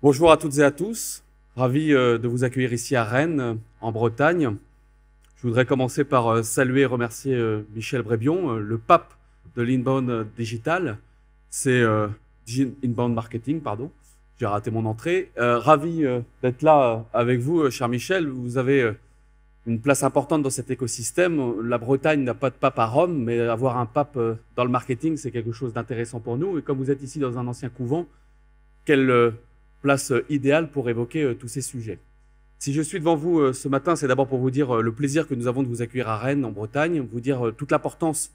Bonjour à toutes et à tous, ravi de vous accueillir ici à Rennes, en Bretagne. Je voudrais commencer par saluer et remercier Michel Brébion, le pape de l'inbound digital. C'est inbound marketing, pardon. J'ai raté mon entrée. Ravi d'être là avec vous, cher Michel. Vous avez une place importante dans cet écosystème. La Bretagne n'a pas de pape à Rome, mais avoir un pape dans le marketing, c'est quelque chose d'intéressant pour nous. Et comme vous êtes ici dans un ancien couvent, quelle place idéale pour évoquer tous ces sujets. Si je suis devant vous ce matin, c'est d'abord pour vous dire le plaisir que nous avons de vous accueillir à Rennes, en Bretagne, vous dire toute l'importance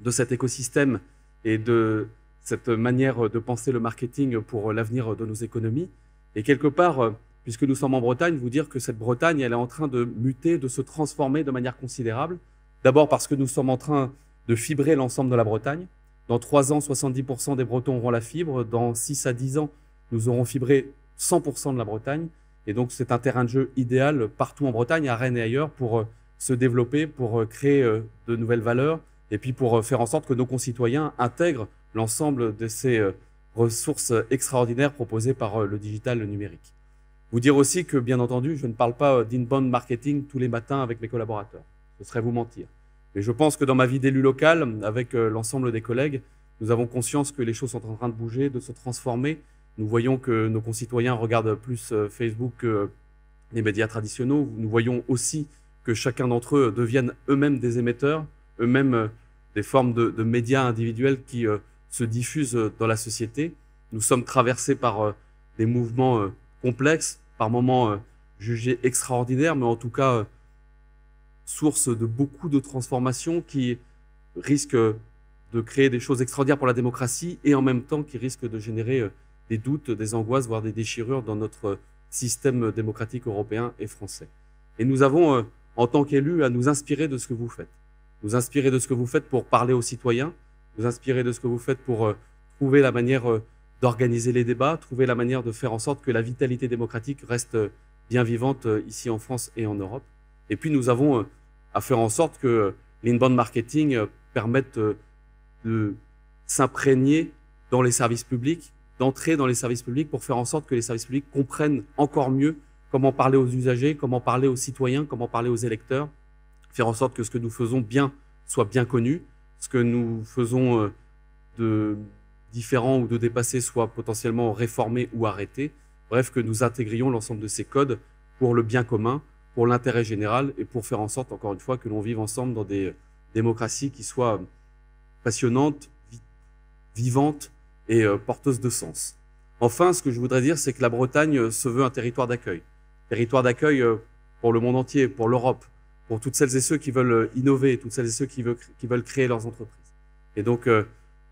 de cet écosystème et de cette manière de penser le marketing pour l'avenir de nos économies. Et quelque part, puisque nous sommes en Bretagne, vous dire que cette Bretagne, elle est en train de muter, de se transformer de manière considérable. D'abord parce que nous sommes en train de fibrer l'ensemble de la Bretagne. Dans 3 ans, 70% des Bretons auront la fibre. Dans 6 à 10 ans, nous aurons fibré 100% de la Bretagne. Et donc, c'est un terrain de jeu idéal partout en Bretagne, à Rennes et ailleurs, pour se développer, pour créer de nouvelles valeurs et puis pour faire en sorte que nos concitoyens intègrent l'ensemble de ces ressources extraordinaires proposées par le digital, le numérique. Vous dire aussi que, bien entendu, je ne parle pas d'inbound marketing tous les matins avec mes collaborateurs. Ce serait vous mentir. Mais je pense que dans ma vie d'élu local, avec l'ensemble des collègues, nous avons conscience que les choses sont en train de bouger, de se transformer. Nous voyons que nos concitoyens regardent plus Facebook que les médias traditionnels. Nous voyons aussi que chacun d'entre eux deviennent eux-mêmes des émetteurs, eux-mêmes des formes de médias individuels qui se diffusent dans la société. Nous sommes traversés par des mouvements complexes, par moments jugés extraordinaires, mais en tout cas source de beaucoup de transformations qui risquent de créer des choses extraordinaires pour la démocratie et en même temps qui risquent de générer des doutes, des angoisses, voire des déchirures dans notre système démocratique européen et français. Et nous avons, en tant qu'élus, à nous inspirer de ce que vous faites. Nous inspirer de ce que vous faites pour parler aux citoyens, nous inspirer de ce que vous faites pour trouver la manière d'organiser les débats, trouver la manière de faire en sorte que la vitalité démocratique reste bien vivante ici en France et en Europe. Et puis nous avons à faire en sorte que l'inbound marketing permette de s'imprégner dans les services publics, d'entrer dans les services publics pour faire en sorte que les services publics comprennent encore mieux comment parler aux usagers, comment parler aux citoyens, comment parler aux électeurs, faire en sorte que ce que nous faisons bien soit bien connu, ce que nous faisons de différent ou de dépassé soit potentiellement réformé ou arrêté. Bref, que nous intégrions l'ensemble de ces codes pour le bien commun, pour l'intérêt général et pour faire en sorte, encore une fois, que l'on vive ensemble dans des démocraties qui soient passionnantes, vivantes et porteuses de sens. Enfin, ce que je voudrais dire, c'est que la Bretagne se veut un territoire d'accueil. Territoire d'accueil pour le monde entier, pour l'Europe, pour toutes celles et ceux qui veulent innover, toutes celles et ceux qui veulent créer leurs entreprises. Et donc,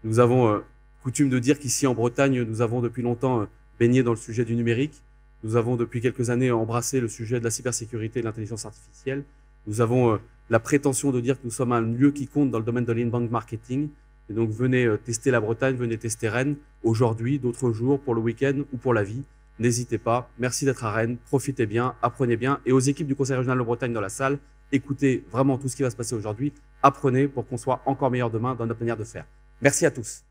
nous avons coutume de dire qu'ici en Bretagne, nous avons depuis longtemps baigné dans le sujet du numérique. Nous avons depuis quelques années embrassé le sujet de la cybersécurité et de l'intelligence artificielle. Nous avons la prétention de dire que nous sommes un lieu qui compte dans le domaine de l'inbound marketing. Et donc, venez tester la Bretagne, venez tester Rennes, aujourd'hui, d'autres jours, pour le week-end ou pour la vie. N'hésitez pas. Merci d'être à Rennes. Profitez bien, apprenez bien. Et aux équipes du Conseil régional de Bretagne dans la salle, écoutez vraiment tout ce qui va se passer aujourd'hui. Apprenez pour qu'on soit encore meilleur demain dans notre manière de faire. Merci à tous.